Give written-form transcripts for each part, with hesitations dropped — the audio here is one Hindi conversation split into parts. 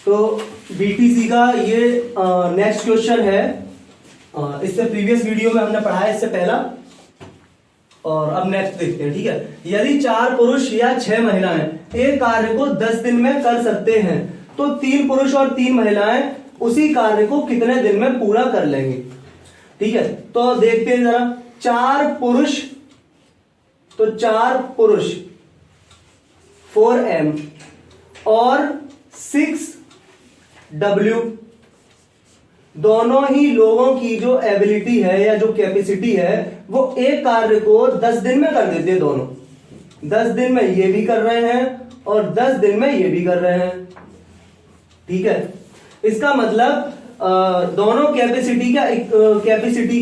तो बीटीसी का ये नेक्स्ट क्वेश्चन है। इससे प्रीवियस वीडियो में हमने पढ़ा है, इससे पहला, और अब नेक्स्ट देखते हैं। ठीक है, यदि 4 पुरुष या 6 महिलाएं एक कार्य को 10 दिन में कर सकते हैं तो 3 पुरुष और 3 महिलाएं उसी कार्य को कितने दिन में पूरा कर लेंगे। ठीक है, तो देखते हैं जरा। 4 पुरुष, तो 4 पुरुष 4M और 6W, दोनों ही लोगों की जो एबिलिटी है या जो कैपेसिटी है वो एक कार्य को 10 दिन में कर देते हैं। दोनों 10 दिन में ये भी कर रहे हैं और 10 दिन में ये भी कर रहे हैं। ठीक है, इसका मतलब दोनों कैपेसिटी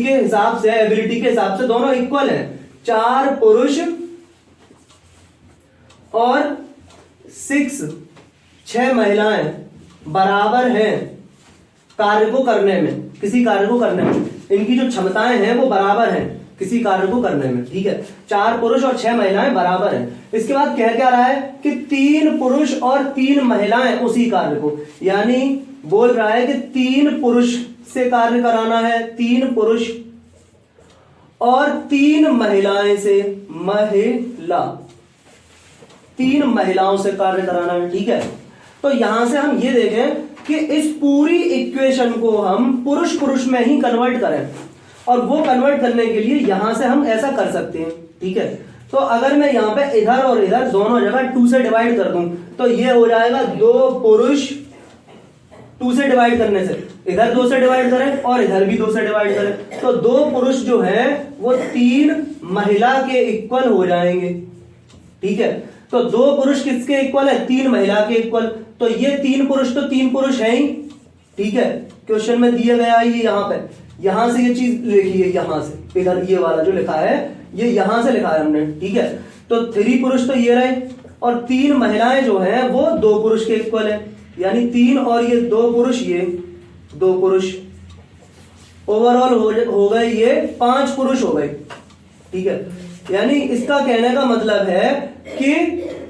के हिसाब से, एबिलिटी के हिसाब से दोनों इक्वल हैं। 4 पुरुष और 6 महिलाएं बराबर हैं कार्य को करने में, किसी कार्य को करने में। इनकी जो क्षमताएं हैं वो बराबर हैं किसी कार्य को करने में। ठीक है, 4 पुरुष और 6 महिलाएं बराबर हैं। इसके बाद कह क्या रहा है कि 3 पुरुष और 3 महिलाएं उसी कार्य को, यानी बोल रहा है कि 3 पुरुष से कार्य कराना है, 3 पुरुष और 3 महिलाएं से, 3 महिलाओं से कार्य कराना है। ठीक है, तो यहां से हम ये देखें कि इस पूरी इक्वेशन को हम पुरुष पुरुष में ही कन्वर्ट करें, और वो कन्वर्ट करने के लिए यहां से हम ऐसा कर सकते हैं। ठीक है, तो अगर मैं यहां पे इधर और इधर दोनों जगह 2 से डिवाइड कर दूं तो ये हो जाएगा 2 पुरुष, 2 से डिवाइड करने से इधर 2 से डिवाइड करें और इधर भी 2 से डिवाइड करें तो 2 पुरुष जो है वो 3 महिला के इक्वल हो जाएंगे। ठीक है, तो 2 पुरुष किसके इक्वल है, 3 महिला के इक्वल। तो ये 3 पुरुष तो 3 पुरुष है ही। ठीक है, क्वेश्चन में दिया गया है ये, यहां पे, यहां से ये चीज लिखी है, यहां से इधर ये वाला जो लिखा है ये यहां से लिखा है हमने। ठीक है, तो 3 पुरुष तो ये रहे और 3 महिलाएं जो हैं वो 2 पुरुष के इक्वल है, यानी 3 और ये 2 पुरुष, ये 2 पुरुष, ओवरऑल हो गए ये 5 पुरुष हो गए। ठीक है, यानी इसका कहने का मतलब है कि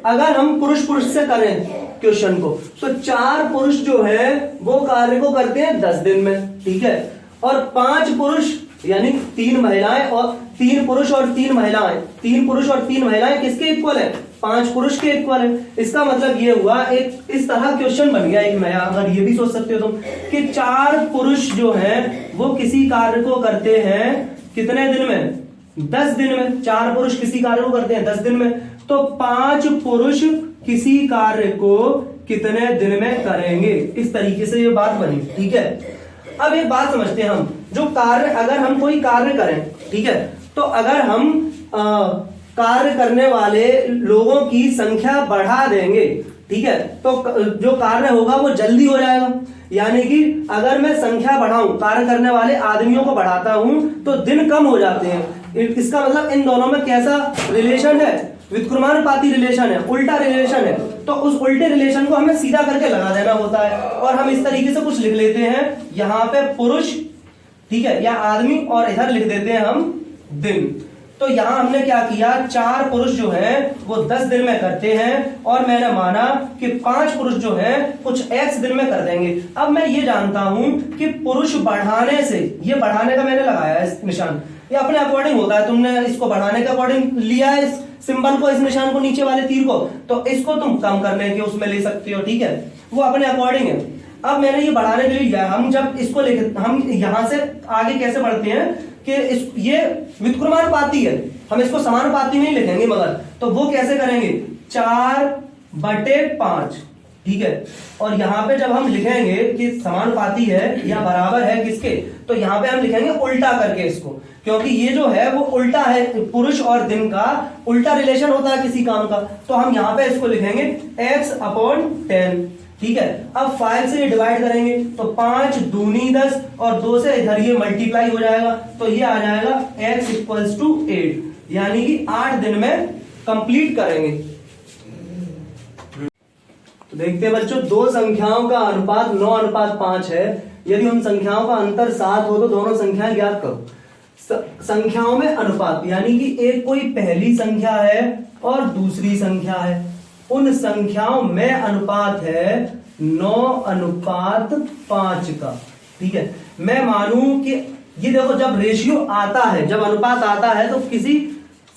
अगर हम पुरुष पुरुष से करें क्वेश्चन को तो 4 पुरुष जो है वो कार्य को करते हैं 10 दिन में। ठीक है, और 5 पुरुष यानी 3 महिलाएं और 3 पुरुष और 3 महिलाएं, 3 पुरुष और 3 महिलाएं किसके इक्वल है, 5 पुरुष के इक्वल है। इसका मतलब ये हुआ, एक इस तरह क्वेश्चन बन गया एक नया। अगर ये भी सोच सकते हो तुम कि 4 पुरुष जो है वो किसी कार्य को करते हैं कितने दिन में, 10 दिन में। 4 पुरुष किसी कार्य को करते हैं 10 दिन में, तो 5 पुरुष किसी कार्य को कितने दिन में करेंगे। इस तरीके से ये बात बनी। ठीक है, अब एक बात समझते हैं हम, जो कार्य, अगर हम कोई कार्य करें, ठीक है, तो अगर हम कार्य करने वाले लोगों की संख्या बढ़ा देंगे, ठीक है, तो जो कार्य होगा वो जल्दी हो जाएगा। यानी कि अगर मैं संख्या बढ़ाऊं, कार्य करने वाले आदमियों को बढ़ाता हूं तो दिन कम हो जाते हैं। इसका मतलब इन दोनों में कैसा रिलेशन है, व्युत्क्रमानुपाती रिलेशन है, उल्टा रिलेशन है। तो उस उल्टे रिलेशन को हमें सीधा करके लगा देना होता है, और हम इस तरीके से कुछ लिख लेते हैं यहां पे पुरुष, ठीक है, या आदमी, और इधर लिख देते हैं हम दिन। तो यहां हमने क्या किया, 4 पुरुष जो है वो 10 दिन में करते हैं, और मैंने माना कि 5 पुरुष जो है कुछ x दिन में कर देंगे। अब मैं ये जानता हूं कि पुरुष बढ़ाने से, ये बढ़ाने का मैंने लगाया है निशान, ये अपने अकॉर्डिंग होता है, तुमने इसको बढ़ाने के अकॉर्डिंग लिया है इस सिंबल को, इस निशान को, नीचे वाले तीर को, तो इसको तुम कम करने के उसमें ले सकते हो। ठीक है, वो अपने अकॉर्डिंग है। अब मैंने ये बढ़ाने के लिए लिया, हम जब इसको लिख, हम यहां से आगे कैसे बढ़ते हैं कि ये व्युत्क्रमानुपाती है, हम इसको समानुपाती नहीं लिखेंगे, मगर तो वो कैसे करेंगे, 4/5। ठीक है, और यहां पे जब हम लिखेंगे कि समानुपाती है या बराबर है किसके, तो यहां पे हम लिखेंगे उल्टा करके इसको, क्योंकि ये जो है वो उल्टा है, पुरुष और दिन का उल्टा रिलेशन होता है किसी काम का। तो हम यहां पे इसको लिखेंगे x/10। ठीक है, अब 5 से डिवाइड करेंगे तो 5 दूनी 10 और 2 से इधर ये मल्टीप्लाई हो जाएगा, तो ये आ जाएगा x = 8, यानी कि 8 दिन में कंप्लीट करेंगे। तो देखते हैं बच्चों, 2 संख्याओं का अनुपात 9:5 है। यदि उन संख्याओं का अंतर 7 हो तो दोनों संख्याएं ज्ञात करो। संख्याओं में अनुपात, यानी कि एक कोई पहली संख्या है और दूसरी संख्या है, उन संख्याओं में अनुपात है 9:5 का। ठीक है, मैं मानूं कि ये देखो जब रेशियो आता है, जब अनुपात आता है तो किसी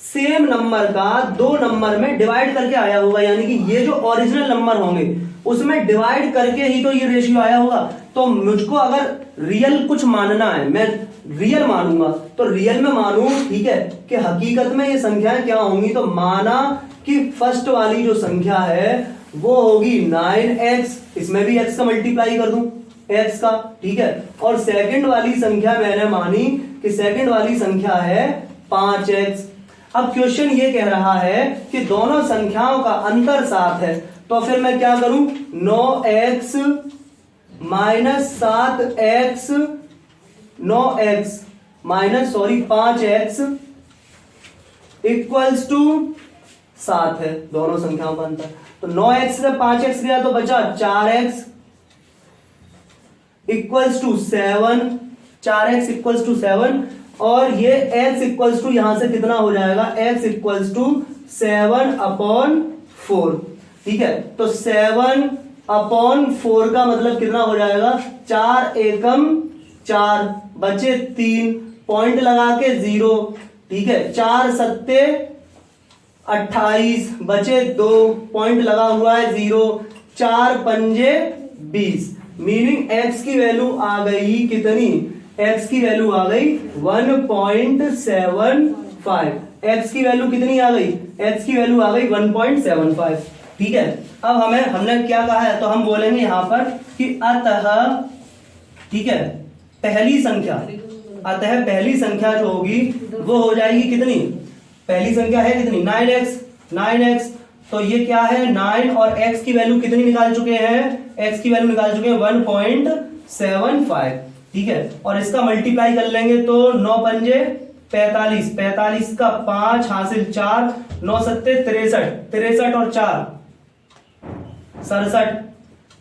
सेम नंबर का दो नंबर में डिवाइड करके आया होगा, यानी कि ये जो ओरिजिनल नंबर होंगे उसमें डिवाइड करके ही तो ये रेशियो आया होगा। तो मुझको अगर रियल कुछ मानना है, मैं रियल मानूंगा तो रियल में मानूं, ठीक है, कि हकीकत में ये संख्याएं क्या होंगी। तो माना कि फर्स्ट वाली जो संख्या है वो होगी 9x, इसमें भी x का मल्टीप्लाई कर दूं x का, ठीक है। और सेकंड वाली संख्या मैंने मानी कि सेकंड वाली संख्या है 5x। अब क्वेश्चन ये कह रहा है कि दोनों संख्याओं का अंतर 7 है, तो फिर मैं क्या करूं, 9x minus 7x, 5x equals to 7 है, दोनों संख्याओं का अंतर। तो 9x से 5x गया तो बचा 4x equals to 7, 4x equals to 7, और ये x इक्वल्स टू यहां से कितना हो जाएगा, x इक्वल्स टू 7/4। ठीक है, तो 7/4 का मतलब कितना हो जाएगा, 4 एकम 4, बचे 3, पॉइंट लगा के 0। ठीक है, 4 सत्ते 28, बचे 2, पॉइंट लगा हुआ है 0, 4 पंजे 20। मीनिंग x की वैल्यू आ गई कितनी, x की वैल्यू आ गई 1.75। x की वैल्यू कितनी आ गई, x की वैल्यू आ गई 1.75। ठीक है, अब हमने क्या कहा है, तो हम बोलेंगे यहां पर कि अतः, ठीक है, पहली संख्या जो होगी वो हो जाएगी कितनी, पहली संख्या है कितनी, 9x। तो ये क्या है 9, और x की वैल्यू कितनी निकाल चुके हैं, x की वैल्यू निकाल चुके हैं 1.75। ठीक है, और इसका मल्टीप्लाई कर लेंगे तो 9 पंजे 45, 45 का 5 हासिल 4, 9 सत्ते 63, 63 और 4 67,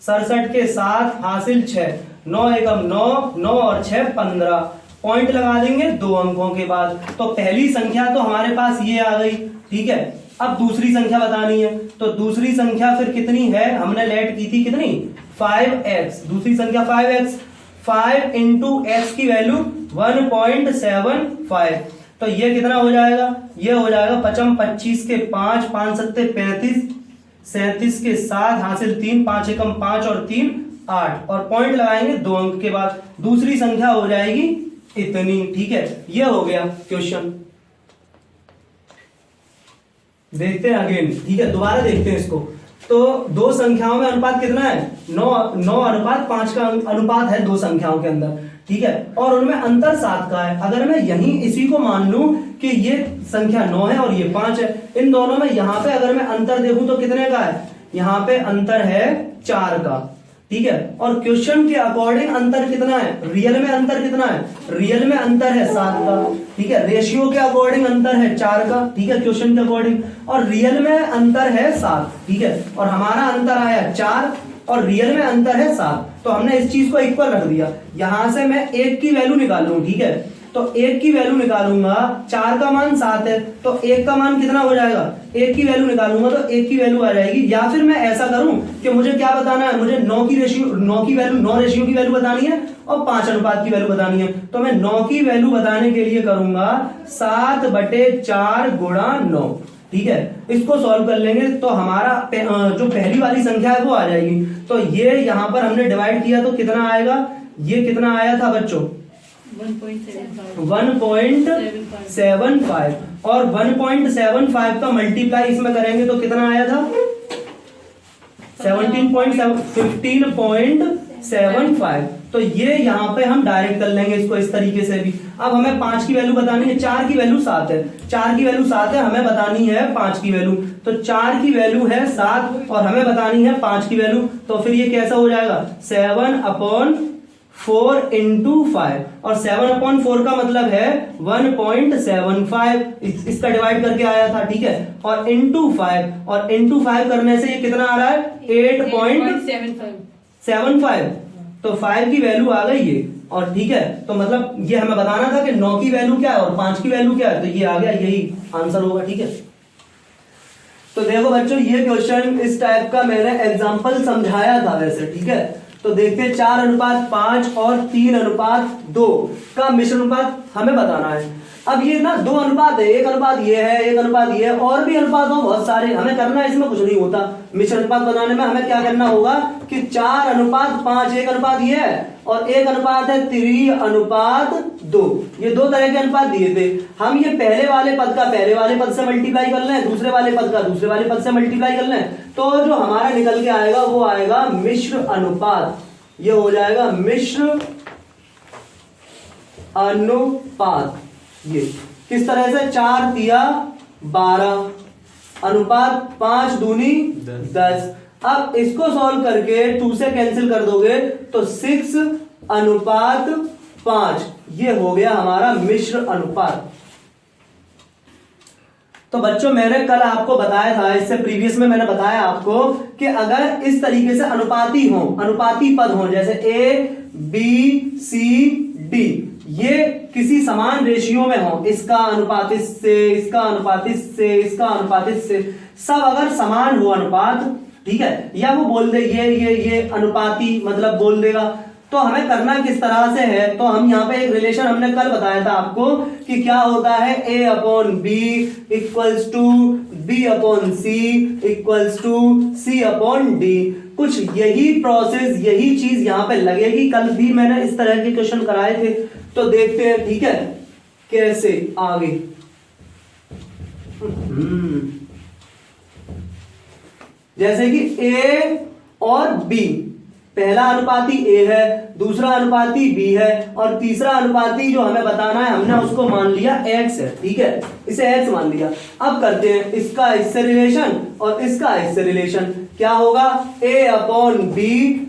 67 के 7 हासिल 6, 9 एकम 9, 9 और 6 15, पॉइंट लगा देंगे 2 अंकों के बाद। तो पहली संख्या तो हमारे पास ये आ गई। ठीक है, अब दूसरी संख्या बतानी है, तो दूसरी संख्या फिर कितनी है, हमने लेट की थी कितनी, 5x। दूसरी संख्या 5x, 5 इंटू x की वैल्यू 1.75। तो ये कितना हो जाएगा, ये हो जाएगा 25 के 5, 5 सत्ते 35, 37 के 7 हासिल 3, 5 एकम 5 और 3 8, और पॉइंट लगाएंगे 2 अंक के बाद। दूसरी संख्या हो जाएगी इतनी। ठीक है, ये हो गया क्वेश्चन। देखते हैं अगेन। ठीक है, दोबारा देखते हैं इसको। तो दो संख्याओं में अनुपात कितना है, 9:5 का अनुपात है दो संख्याओं के अंदर। ठीक है, और उनमें अंतर 7 का है। अगर मैं यहीं इसी को मान लूं कि ये संख्या 9 है और ये 5 है, इन दोनों में यहां पे अगर मैं अंतर देखूं तो कितने का है, यहां पे अंतर है 4 का। ठीक है, और क्वेश्चन के अकॉर्डिंग अंतर कितना है, रियल में अंतर कितना है, रियल में अंतर है 7 का। ठीक है, रेशियो के अकॉर्डिंग अंतर है 4 का। ठीक है, क्वेश्चन के अकॉर्डिंग, और रियल में अंतर है 7। ठीक है, और हमारा अंतर आया 4 और रियल में अंतर है 7, तो हमने इस चीज को इक्वल रख दिया। यहां से मैं 1 की वैल्यू निकालूं। ठीक है, तो 1 की वैल्यू निकालूंगा, 4 का मान 7 है तो 1 का मान कितना हो जाएगा, 1 की वैल्यू निकालूंगा तो 1 की वैल्यू आ जाएगी। या फिर मैं ऐसा करूं कि मुझे क्या बताना है, मुझे 9 रेशियो की वैल्यू बतानी है और 5 अनुपात की वैल्यू बतानी है। तो मैं 9 की वैल्यू बताने के लिए करूंगा 7/4 गुणा 9। ठीक है, इसको सॉल्व कर लेंगे तो हमारा जो पहली वाली संख्या है वो आ जाएगी। तो ये यहां पर हमने डिवाइड किया तो कितना आएगा, ये कितना आया था बच्चों, 1.75, और 1.75 का मल्टीप्लाई इसमें करेंगे तो कितना आया था, 15.75। तो ये यहां पे हम डायरेक्ट कर लेंगे इसको इस तरीके से भी। अब हमें 5 की वैल्यू बतानी है, 4 की वैल्यू 7 है, 4 की वैल्यू 7 है, हमें बतानी है 5 की वैल्यू। तो 4 की वैल्यू है 7 और हमें बतानी है 5 की वैल्यू। तो फिर ये कैसा हो जाएगा, 7/4 इंटू 5, और 7/4 का मतलब है 1.75, इसका डिवाइड करके आया था। ठीक है, और इंटू 5, और इंटू 5 करने से ये कितना आ रहा है, 8.75। तो 5 की वैल्यू आ गई ये, और ठीक है, तो मतलब ये हमें बताना था कि 9 की वैल्यू क्या है और 5 की वैल्यू क्या है, तो ये आ गया, यही आंसर होगा। ठीक है, तो देखो बच्चों, ये क्वेश्चन इस टाइप का मैंने एग्जांपल समझाया था वैसे, ठीक है। तो देखते हैं 4:5 और 3:2 का मिश्र अनुपात हमें बताना है। अब ये ना 2 अनुपात है, 1 अनुपात ये है, 1 अनुपात ये है, और भी अनुपात हो बहुत सारे, हमें करना है, इसमें कुछ नहीं होता। मिश्र अनुपात बनाने में हमें क्या करना होगा कि 4:5, 1 अनुपात ये है और 1 अनुपात है 3:2। ये 2 तरह के अनुपात दिए थे। हम ये पहले वाले पद का पहले वाले पद से मल्टीप्लाई कर लें, दूसरे वाले पद का दूसरे वाले पद से मल्टीप्लाई कर लें, तो जो हमारा निकल के आएगा वो आएगा मिश्र अनुपात। ये हो जाएगा मिश्र अनुपात। ये किस तरह से, 4 तिया 12 अनुपात 5 दूनी 10। अब इसको सॉल्व करके 2 से कैंसिल कर दोगे तो 6:5। ये हो गया हमारा मिश्र अनुपात। तो बच्चों, मैंने कल आपको बताया था, इससे प्रीवियस में मैंने बताया आपको कि अगर इस तरीके से अनुपाती हो, अनुपाती पद हो, जैसे A B C D, ये किसी समान रेशियो में हो, इसका अनुपात इससे, इसका अनुपात इससे, इसका अनुपात इससे, सब अगर समान हो अनुपात, ठीक है, या वो बोल दे ये अनुपाती मतलब बोल देगा, तो हमें करना किस तरह से है। तो हम यहाँ पे एक रिलेशन हमने कल बताया था आपको कि क्या होता है, A/B equals to B/C equals to C/D। कुछ यही प्रोसेस, यही चीज यहाँ पे लगेगी। कल भी मैंने इस तरह के क्वेश्चन कराए थे, तो देखते हैं, ठीक है, कैसे आगे। जैसे कि A और B, पहला अनुपाती A है, दूसरा अनुपाती B है, और तीसरा अनुपाती जो हमें बताना है हमने उसको मान लिया X है, ठीक है, इसे X मान लिया। अब करते हैं इसका इससे रिलेशन और इसका इससे रिलेशन। क्या होगा, A/B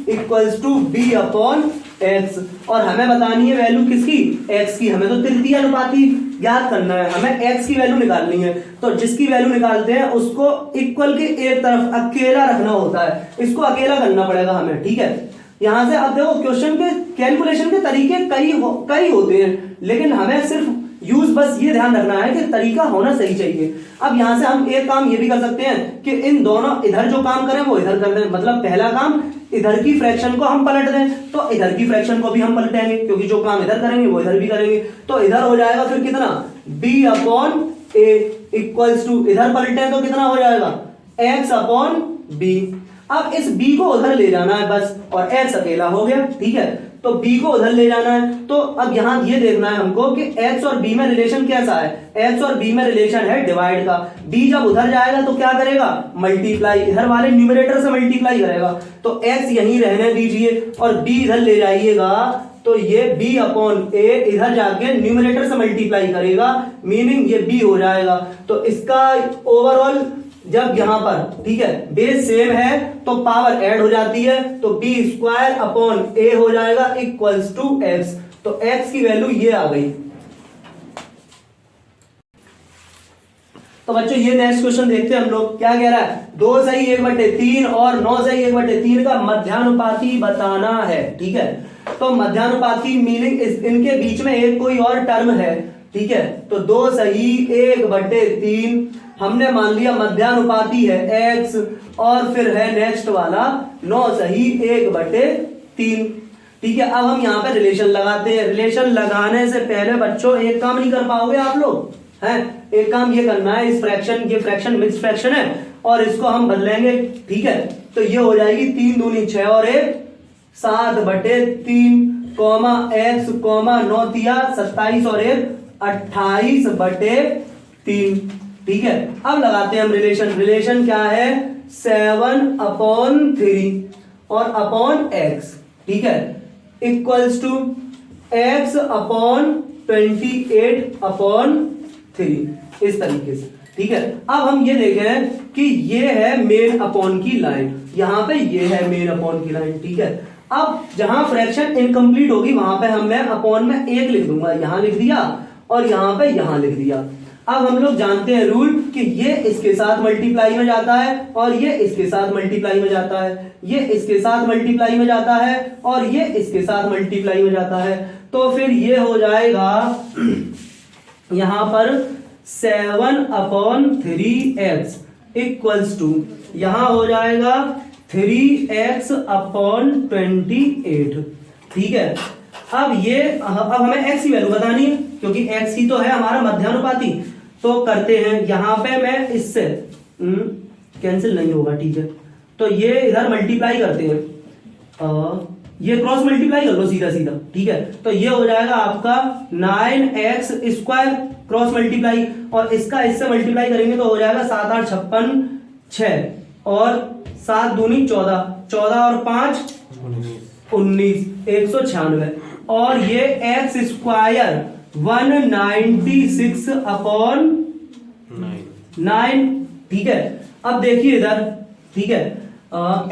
इक्वल्स टू B/X, और हमें बतानी है वैल्यू किसकी, X की। हमें तो तृतीय अनुपाती ज्ञात करना है, हमें X की वैल्यू निकालनी है। तो जिसकी वैल्यू निकालते हैं उसको इक्वल के एक तरफ अकेला रखना होता है, इसको अकेला करना पड़ेगा हमें, ठीक है। यहां से अब देखो, क्वेश्चन के कैलकुलेशन के तरीके कई होते हैं, लेकिन हमें सिर्फ यूज बस ये ध्यान रखना है कि तरीका होना सही चाहिए। अब यहां से हम एक काम ये भी कर सकते हैं कि इन दोनों, इधर जो काम करें वो इधर कर दें, मतलब पहला काम इधर की फ्रैक्शन को हम पलट दें, तो इधर की फ्रैक्शन को भी हम पलटेंगे, क्योंकि जो काम इधर करेंगे वो इधर भी करेंगे। तो इधर हो जाएगा फिर कितना, B/A इक्वल्स टू, इधर पलटे तो कितना हो जाएगा, X/B। अब इस B को उधर ले जाना है बस, और X अकेला हो गया, ठीक है। तो B को उधर ले जाना है, तो अब यहां ये देखना है हमको कि X और B में रिलेशन कैसा है। X और B में रिलेशन है डिवाइड का। B जब उधर जाएगा तो क्या करेगा, मल्टीप्लाई, इधर वाले न्यूमरेटर से मल्टीप्लाई करेगा। तो X यहीं रहने दीजिए और B इधर ले जाइएगा, तो ये B/A इधर जाके न्यूमरेटर से मल्टीप्लाई करेगा, मीनिंग ये B हो जाएगा। तो इसका ओवरऑल जब यहां पर, ठीक है, बेस सेम है तो पावर ऐड हो जाती है, तो B² A हो जाएगा इक्वल्स टू X। तो X की वैल्यू ये आ गई। तो बच्चों, ये नेक्स्ट क्वेश्चन देखते हैं हम लोग, क्या कह रहा है, 2 सही 1/3 और 9 सही 1/3 का मध्यानुपाती बताना है, ठीक है। तो मध्यानुपाती मीनिंग इनके बीच में एक कोई और टर्म है, ठीक है। तो 2 सही 1/3 हमने मान लिया मध्यानुपाती है X, और फिर है नेक्स्ट वाला 9 सही 1/3, ठीक है। अब हम यहाँ पे रिलेशन लगाते हैं। रिलेशन लगाने से पहले बच्चों एक काम नहीं कर पाओगे आप लोग, हैं, एक काम ये करना है, इस फ्रैक्शन, ये फ्रैक्शन मिक्स फ्रैक्शन है और इसको हम बदलेंगे, ठीक है। तो ये हो जाएगी 3 दूनी 6 और 1 7/3, X, 9 तिया 27 और 1 28/3, ठीक है। अब लगाते हैं हम रिलेशन। रिलेशन क्या है, 7/3 और अपॉन X, ठीक है, इक्वल्स टू X/28/3, इस तरीके से, ठीक है। अब हम ये देखें कि ये है मेन अपॉन की लाइन, यहां पे ये है मेन अपॉन की लाइन, ठीक है। अब जहां फ्रैक्शन इनकम्प्लीट होगी वहां पे मैं अपॉन में 1 लिख दूंगा, यहां लिख दिया और यहां पे यहां लिख दिया। अब हम लोग जानते हैं रूल कि ये इसके साथ मल्टीप्लाई में जाता है और ये इसके साथ मल्टीप्लाई में जाता है, ये इसके साथ मल्टीप्लाई में जाता है और ये इसके साथ मल्टीप्लाई में जाता है। तो फिर ये हो जाएगा यहां पर 7/3x इक्वल्स टू यहां हो जाएगा 3x/28। ठीक है, अब हमें x की वैल्यू बतानी है क्योंकि x ही तो है हमारा मध्यानुपाती। तो करते हैं, यहां पे मैं इससे कैंसिल नहीं होगा। ठीक है, तो ये इधर मल्टीप्लाई करते हैं, ये क्रॉस मल्टीप्लाई कर लो सीधा सीधा। ठीक है, तो ये हो जाएगा आपका 9x² क्रॉस मल्टीप्लाई, और इसका इससे मल्टीप्लाई करेंगे तो हो जाएगा 7 8 56 6 और 7 दूनी 14, 14 और 5 19, 196। और ये x स्क्वायर 196/9। ठीक है, अब देखिए इधर। ठीक है,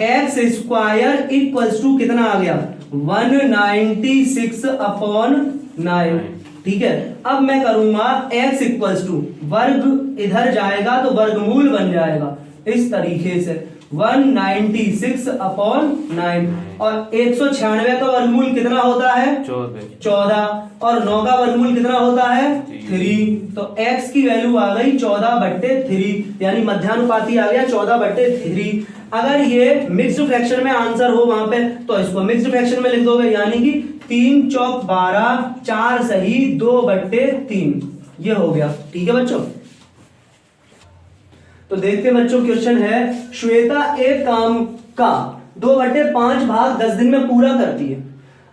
एक्स स्क्वायर इक्वल्स टू कितना आ गया 196/9। ठीक है, अब मैं करूंगा x इक्वल्स टू वर्ग, इधर जाएगा तो वर्गमूल बन जाएगा इस तरीके से 196/9, और 196 का वर्गमूल कितना होता है 14, और 9 का वर्गमूल कितना होता है 3। तो x की वैल्यू आ गई 14/3, यानी मध्यानुपाती आ गया 14/3। अगर ये मिक्स्ड फ्रैक्शन में आंसर हो वहां पे तो इसको मिक्स्ड फ्रैक्शन में लिख दोगे, यानी कि 3 चौक 12, 4 सही 2/3, ये हो गया। ठीक है बच्चों, तो देखते हैं बच्चों, क्वेश्चन है श्वेता एक काम का 2/5 भाग 10 दिन में पूरा करती है।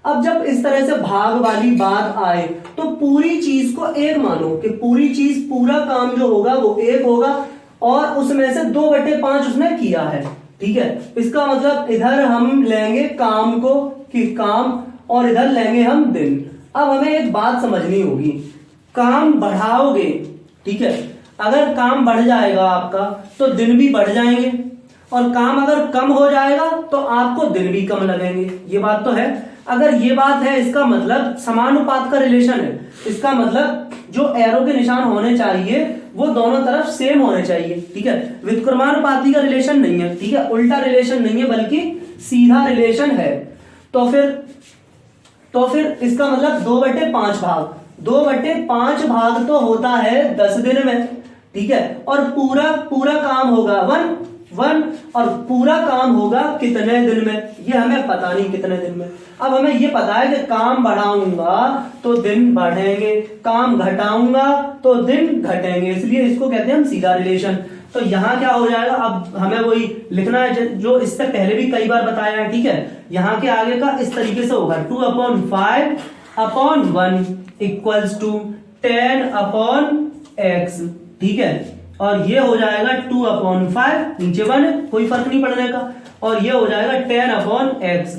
अब जब इस तरह से भाग वाली बात आए तो पूरी चीज को एक मानो कि पूरी चीज, पूरा काम जो होगा वो एक होगा, और उसमें से 2/5 उसने किया है। ठीक है, इसका मतलब इधर हम लेंगे काम को कि काम, और इधर लेंगे हम दिन। अब हमें एक बात समझनी होगी, काम बढ़ाओगे, ठीक है, अगर काम बढ़ जाएगा आपका तो दिन भी बढ़ जाएंगे, और काम अगर कम हो जाएगा तो आपको दिन भी कम लगेंगे। ये बात तो है। अगर ये बात है, इसका मतलब समानुपात का रिलेशन है। इसका मतलब जो एरो के निशान होने चाहिए वो दोनों तरफ सेम होने चाहिए। ठीक है, व्युत्क्रमानुपाती का रिलेशन नहीं है। ठीक है, उल्टा रिलेशन नहीं है बल्कि सीधा रिलेशन है। तो फिर इसका मतलब 2/5 भाग, 2/5 भाग तो होता है 10 दिन में। ठीक है, और पूरा काम होगा 1 और पूरा काम होगा कितने दिन में, ये हमें पता नहीं कितने दिन में। अब हमें ये पता है कि काम बढ़ाऊंगा तो दिन बढ़ेंगे, काम घटाऊंगा तो दिन घटेंगे, इसलिए इसको कहते हैं हम सीधा रिलेशन। तो यहां क्या हो जाएगा, अब हमें वही लिखना है जो इससे पहले भी कई बार बताया है। ठीक है, यहां के आगे का इस तरीके से होगा 2/5/1 इक्वल्स टू 10/x। ठीक है, और ये हो जाएगा 2/5, नीचे 1 है, कोई फर्क नहीं पड़ने का, और ये हो जाएगा 10/x।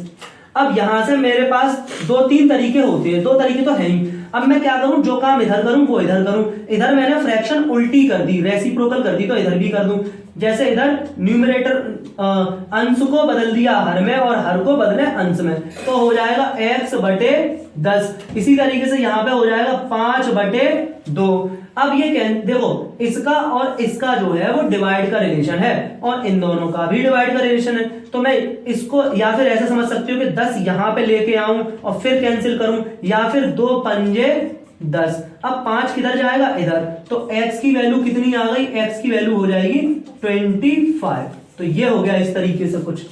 अब यहां से मेरे पास 2-3 तरीके होते हैं, 2 तरीके तो है ही। अब मैं क्या करूं, जो काम इधर करूं वो इधर करूं। इधर मैंने फ्रैक्शन उल्टी कर दी, रेसिप्रोकल कर दी, तो इधर भी कर दूं। जैसे इधर न्यूमरेटर अंश को बदल दिया हर में और हर को बदले अंश में, तो हो जाएगा x/10। इसी तरीके से यहां पे हो जाएगा 5/2। अब ये देखो, इसका और इसका जो है वो डिवाइड का रिलेशन है, और इन दोनों का भी डिवाइड का रिलेशन है। तो मैं इसको या फिर ऐसे समझ सकती हूँ कि 10 यहां पे लेके आऊं और फिर कैंसिल करूं, या फिर 2 पंजे 10। अब 5 किधर जाएगा, इधर, तो x की वैल्यू कितनी आ गई, x की वैल्यू हो जाएगी 25। तो ये हो गया इस तरीके से कुछ।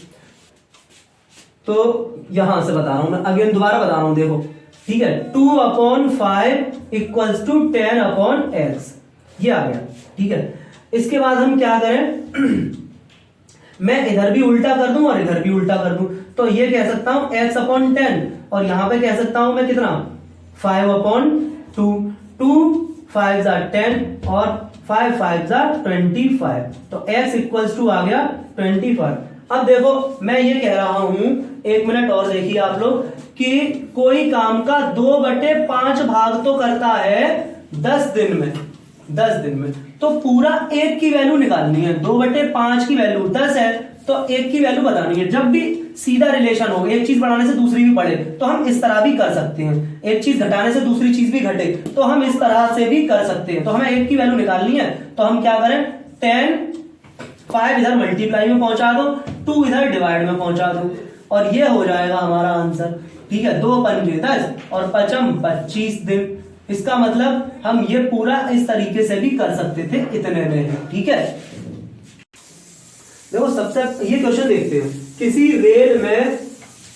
तो यहां से बता रहा हूं मैं, अगेन दोबारा बता रहा हूं, देखो। ठीक है, 2/5 इक्वल्स टू 10/x, ये आ गया। ठीक है, इसके बाद हम क्या करें मैं इधर भी उल्टा कर दूं और इधर भी उल्टा कर दूं, तो ये कह सकता हूं x/10, और यहां पे कह सकता हूं मैं कितना 5/2। 2 5 10 और 5 5 25, तो x इक्वल्स टू आ गया 25। अब देखो मैं ये कह रहा हूं, 1 मिनट और देखिए आप लोग, कि कोई काम का 2/5 भाग तो करता है 10 दिन में, 10 दिन में, तो पूरा 1 की वैल्यू निकालनी है। 2/5 की वैल्यू 10 है, तो 1 की वैल्यू बतानी है। जब भी सीधा रिलेशन हो, एक चीज बढ़ाने से दूसरी भी बढ़े, तो हम इस तरह भी कर सकते हैं। एक चीज घटाने से दूसरी चीज भी घटे, तो हम इस तरह से भी कर सकते हैं। तो हमें 1 की वैल्यू निकालनी है, तो हम क्या करें, 10, 5 इधर मल्टीप्लाई में पहुंचा दो, 2 इधर डिवाइड में पहुंचा दो, और ये हो जाएगा हमारा आंसर। ठीक है, 2 पंजे 10 और 5 25 दिन। इसका मतलब हम ये पूरा इस तरीके से भी कर सकते थे इतने में। ठीक है। देखो सबसे ये क्वेश्चन देखते हैं, किसी रेल में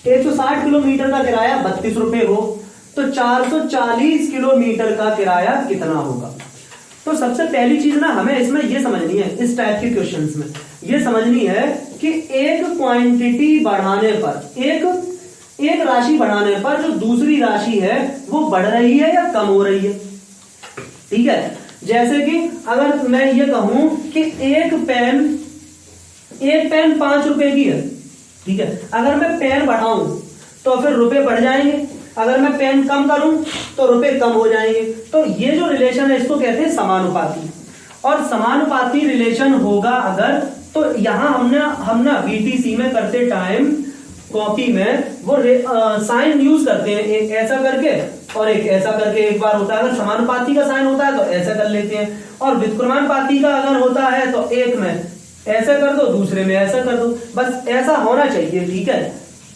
160 किलोमीटर का किराया 32 रुपए हो तो 440 किलोमीटर का किराया कितना होगा। तो सबसे पहली चीज ना हमें इसमें ये समझनी है, इस टाइप के क्वेश्चंस में ये समझनी है कि एक क्वांटिटी बढ़ाने पर, एक राशि बढ़ाने पर जो दूसरी राशि है वो बढ़ रही है या कम हो रही है। ठीक है, जैसे कि अगर मैं ये कहूं कि एक पेन 5 रुपए की है, ठीक है, अगर मैं पेन बढ़ाऊं तो फिर रुपए बढ़ जाएंगे, अगर मैं पेन कम करूं तो रुपए कम हो जाएंगे। तो ये जो रिलेशन है इसको कहते हैं समानुपाती। और समानुपाती रिलेशन होगा अगर, तो यहां हम ना बीटीसी में करते टाइम कॉपी में वो साइन यूज करते हैं, एक ऐसा करके और एक ऐसा करके। एक बार होता है अगर समानुपाती का साइन होता है तो ऐसा कर लेते हैं, और व्युत्क्रमानुपाती का अगर होता है तो एक में ऐसा कर दो, दूसरे में ऐसा कर दो, बस ऐसा होना चाहिए। ठीक है,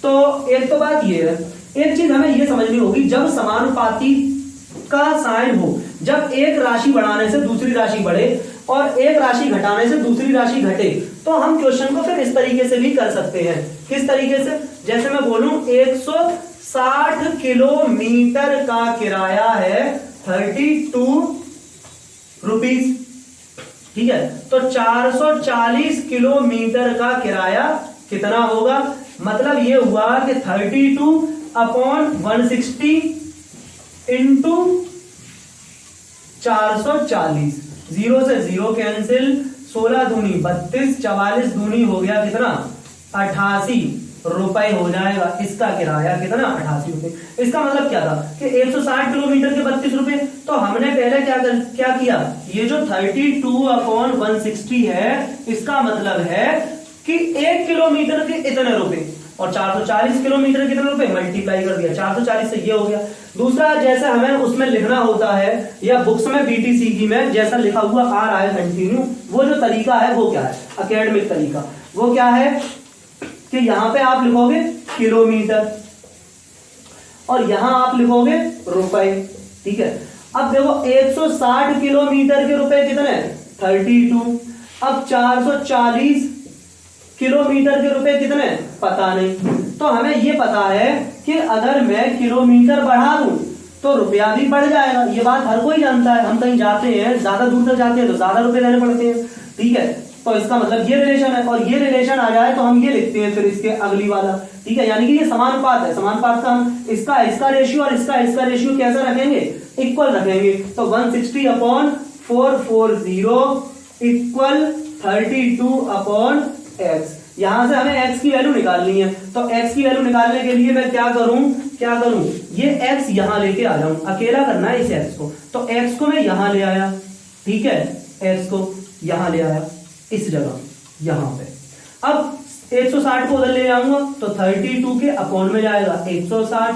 तो एक तो बात ये है, एक चीज हमें ये समझनी होगी, जब समानुपाती का साइन हो, जब एक राशि बढ़ाने से दूसरी राशि बढ़े और एक राशि घटाने से दूसरी राशि घटे, तो हम क्वेश्चन को फिर इस तरीके से भी कर सकते हैं। किस तरीके से, जैसे मैं बोलूं 160 किलोमीटर का किराया है 32 रुपीज, ठीक है, तो 440 किलोमीटर का किराया कितना होगा। मतलब ये हुआ कि 32/160 इंटू 440, 0 से 0 कैंसिल, 16 दूनी 32, 44 दूनी हो गया कितना 88 रुपए हो जाएगा इसका किराया, कितना 88 रुपए। इसका मतलब क्या था कि 160 किलोमीटर के 32 रुपए। तो हमने पहले क्या किया, ये जो 32/160 है इसका मतलब है कि 1 किलोमीटर के इतने रुपए, और 440 किलोमीटर कितने रुपए मल्टीप्लाई कर दिया 440 से, ये हो गया। दूसरा, जैसे हमें उसमें लिखना होता है या बुक्स में बीटीसी की में जैसा लिखा हुआ आ रहा है कंटिन्यू, वो जो तरीका है वो क्या है, एकेडमिक तरीका, वो क्या है कि यहां पे आप लिखोगे किलोमीटर और यहां आप लिखोगे रुपए। ठीक है, अब देखो 160 किलोमीटर के रुपए कितने 32, अब 440 किलोमीटर के रुपए कितने पता नहीं। तो हमें ये पता है कि अगर मैं किलोमीटर बढ़ा दूं तो रुपया भी बढ़ जाएगा, ये बात हर कोई जानता है। हम कहीं जाते हैं, ज्यादा दूर तक जाते हैं तो ज्यादा रुपए देने पड़ते हैं। ठीक है, तो इसका मतलब ये रिलेशन है, और ये रिलेशन आ जाए तो हम ये लिखते हैं फिर इसके अगली वाला। ठीक है, यानी कि ये समानुपात है, समानुपात का हम इसका रेशियो और इसका रेशियो कैसा रखेंगे, इक्वल रखेंगे। तो 160/440 इक्वल 32/x। यहां से हमें x की वैल्यू निकालनी है, तो x की वैल्यू निकालने के लिए मैं क्या करूं, ये x यहां लेके आ जाऊं, अकेला करना है इस x को। तो x को मैं यहां ले आया, ठीक है, x को यहां ले आया इस जगह यहां पे। अब 160 को उधर ले जाऊंगा तो 32 के अपॉन में जाएगा 160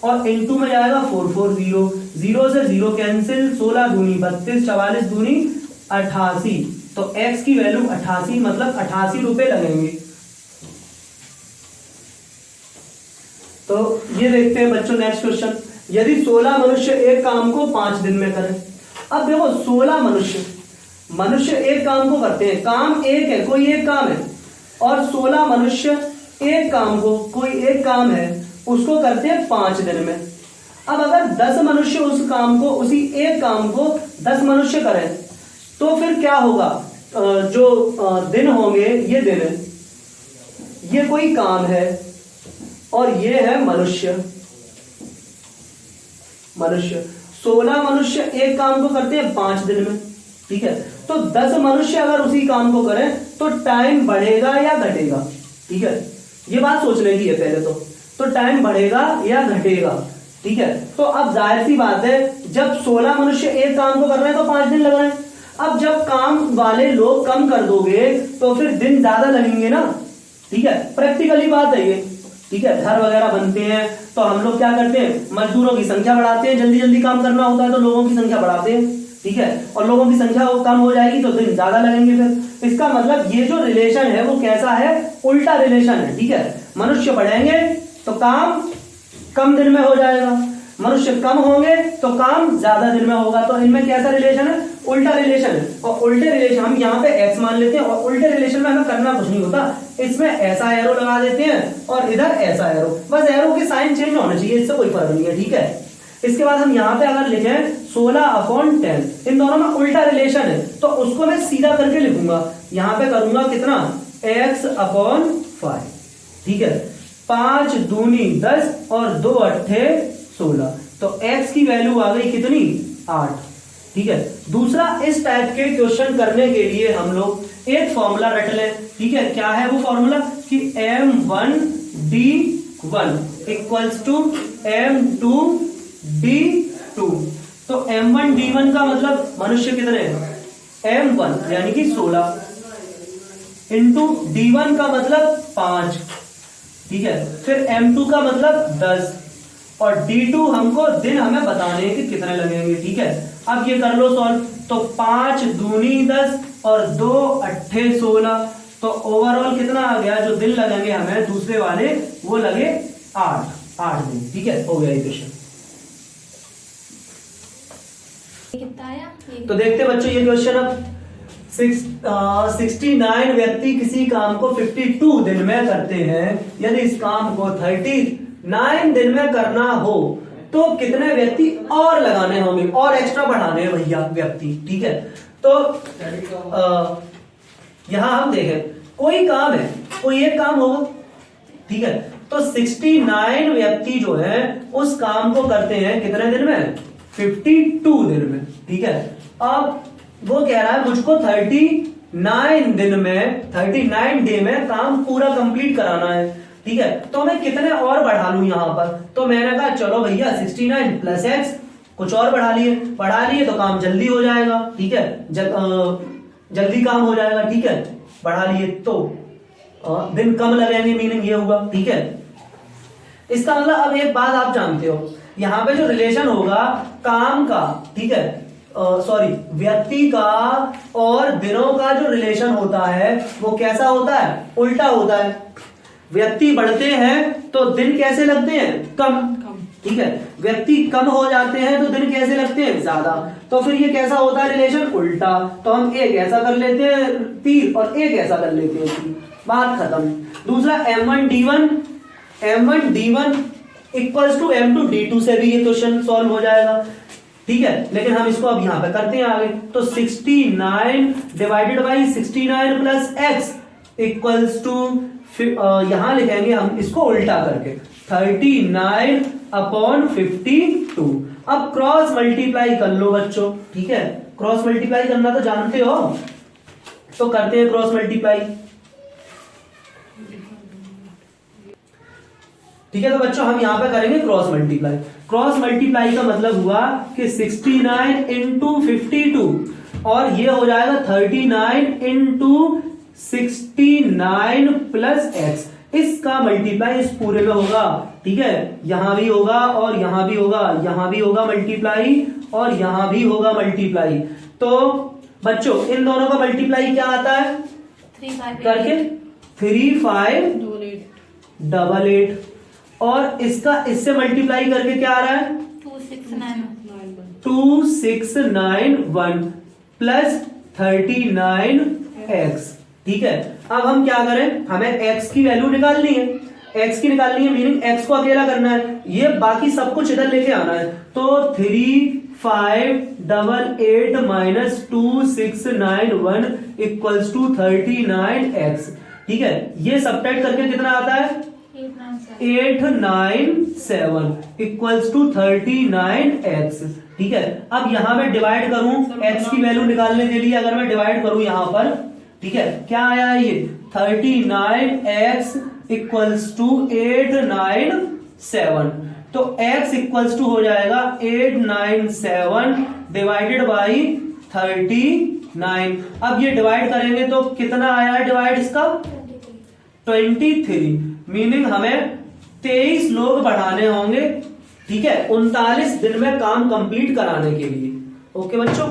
और इनटू में जाएगा 440, 0 से 0 कैंसिल, 16 दूनी 32, 44 दूनी 88। तो x की वैल्यू 88, मतलब 88 रुपए लगेंगे। तो ये देखते हैं बच्चों नेक्स्ट क्वेश्चन, यदि 16 मनुष्य एक काम को 5 दिन में करें। अब देखो 16 मनुष्य एक काम को करते हैं, काम एक है, कोई एक काम है, और 16 मनुष्य एक काम को, कोई एक काम है, उसको करते हैं 5 दिन में। अब अगर 10 मनुष्य उस काम को, उसी एक काम को 10 मनुष्य करें तो फिर क्या होगा, जो दिन होंगे, ये दिन है, ये कोई काम है और ये है मनुष्य। 16 मनुष्य एक काम को करते हैं 5 दिन में, ठीक है, तो 10 मनुष्य अगर उसी काम को करें तो टाइम बढ़ेगा या घटेगा। ठीक है, ये बात सोचने की है पहले तो टाइम बढ़ेगा या घटेगा। ठीक है, तो अब जाहिर सी बात है, जब 16 मनुष्य एक काम को कर रहे हैं तो 5 दिन लग रहे हैं। अब जब काम वाले लोग कम कर दोगे तो फिर दिन ज्यादा लगेंगे ना। ठीक है, प्रैक्टिकली बात है ये। ठीक है, घर वगैरह बनते हैं तो हम लोग क्या करते हैं, मजदूरों की संख्या बढ़ाते हैं, जल्दी जल्दी काम करना होता है तो लोगों की संख्या बढ़ाते हैं। ठीक है, और लोगों की संख्या कम हो जाएगी तो दिन ज्यादा लगेंगे। फिर इसका मतलब ये जो रिलेशन है वो कैसा है, उल्टा रिलेशन है। ठीक है, मनुष्य बढ़ेंगे तो काम कम दिन में हो जाएगा, मनुष्य कम होंगे तो काम ज्यादा दिन में होगा। तो इनमें कैसा रिलेशन है? उल्टा रिलेशन है। और उल्टे रिलेशन हम यहाँ पे एक्स मान लेते हैं और उल्टे रिलेशन में हमें करना कुछ नहीं होता, इसमें ऐसा एरो लगा देते हैं और इधर ऐसा एरो, बस एरो के साइन चेंज होना चाहिए, इससे कोई फर्क नहीं है, ठीक है। इसके बाद हम यहाँ पे अगर लिखें 16/10, इन दोनों में उल्टा रिलेशन है तो उसको मैं सीधा करके लिखूंगा, यहाँ पे करूंगा कितना x/5, ठीक है। 5 दूनी 10 और 2 अट्ठे 16, तो x की वैल्यू आ गई कितनी 8, ठीक है। दूसरा, इस टाइप के क्वेश्चन करने के लिए हम लोग एक फॉर्मूला रट लें, ठीक है। क्या है वो फॉर्मूला कि m1d1 इक्वल्स टू m2d2। तो m1d1 का मतलब मनुष्य कितने हैं? m1 यानी कि 16 इंटू d1 का मतलब 5, ठीक है। फिर m2 का मतलब 10 और d2 हमको दिन हमें बताने हैं कि कितने लगेंगे, ठीक है। अब ये कर लो सॉल्व, तो 5 दूनी 10 और 2 अट्ठे 16, तो ओवरऑल कितना आ गया? जो दिन लगेंगे हमें दूसरे वाले वो लगे 8 दिन, ठीक है। हो गया इक्वेशन। कितना आया? तो देखते बच्चों ये क्वेश्चन अब 69 व्यक्ति किसी काम को 52 दिन में करते हैं। यदि इस काम को 39 दिन में करना हो तो कितने व्यक्ति और लगाने होंगे, और एक्स्ट्रा बढ़ाने हैं भैया व्यक्ति, ठीक है। तो यहां हम देखें कोई काम है, कोई एक काम होगा, ठीक है। तो 69 व्यक्ति जो है उस काम को करते हैं कितने दिन में? 52 दिन में, ठीक है। अब वो कह रहा है मुझको 39 दिन में 39 डे में काम पूरा कंप्लीट कराना है, ठीक है। तो मैं कितने और बढ़ा लूं यहां पर? तो मैंने कहा चलो भैया 69 प्लस एक्स, कुछ और बढ़ा लिए तो काम जल्दी हो जाएगा, ठीक है। जल्दी काम हो जाएगा, ठीक है। बढ़ा लिए तो दिन कम लगेंगे, मीनिंग ये हुआ, ठीक है। इसका मतलब अब एक बात आप जानते हो, यहां पे जो रिलेशन होगा काम का, ठीक है, सॉरी व्यक्ति का और दिनों का जो रिलेशन होता है वो कैसा होता है? उल्टा होता है। व्यक्ति बढ़ते हैं तो दिन कैसे लगते हैं? कम, ठीक है। व्यक्ति कम हो जाते हैं तो दिन कैसे लगते हैं? ज्यादा। तो फिर ये कैसा होता है रिलेशन? उल्टा। तो हम एक ऐसा कर लेते हैं तीर और एक ऐसा कर लेते हैं तीर, बात खत्म। दूसरा m1d1 इक्वल्स टू m2d2 से भी ये क्वेश्चन सॉल्व हो जाएगा, ठीक है। लेकिन हम इसको अब यहां पे करते हैं आगे, तो 69 divided by 69 plus x equals to, यहां लिखेंगे हम इसको उल्टा करके 39/52। अब क्रॉस मल्टीप्लाई कर लो बच्चों, ठीक है। क्रॉस मल्टीप्लाई करना तो जानते हो, तो करते हैं क्रॉस मल्टीप्लाई, ठीक है। तो बच्चों हम यहां पे करेंगे क्रॉस मल्टीप्लाई। क्रॉस मल्टीप्लाई का मतलब हुआ कि 69 इंटू 52 और ये हो जाएगा 39 इंटू 69 प्लस एक्स। इसका मल्टीप्लाई इस पूरे में होगा, ठीक है। यहां भी होगा और यहां भी होगा, यहां भी होगा मल्टीप्लाई और यहां भी होगा मल्टीप्लाई। तो बच्चों इन दोनों का मल्टीप्लाई क्या आता है? 3 5 करके 3 5 8 और इसका इससे मल्टीप्लाई करके क्या आ रहा है? 2691 प्लस 39x, ठीक है। अब हम क्या करें? हमें x की वैल्यू निकालनी है, x की निकालनी है, मीनिंग x को अकेला करना है, ये बाकी सब कुछ इधर लेके आना है। तो 3588 माइनस 2691 इक्वल्स टू 39x, ठीक है। ये सबट्रैक्ट करके कितना आता है? 897 इक्वल्स टू 39x, ठीक है। अब यहां मैं डिवाइड करूं x की वैल्यू निकालने के लिए, अगर मैं डिवाइड करूं यहां पर, ठीक है, क्या आया ये 39x इक्वल्स टू 897। तो x इक्वल्स टू हो जाएगा 897 डिवाइडेड बाई 39। अब ये डिवाइड करेंगे तो कितना आया डिवाइड इसका? 23, मीनिंग हमें 23 लोग बढ़ाने होंगे, ठीक है, 39 दिन में काम कंप्लीट कराने के लिए। ओके बच्चों।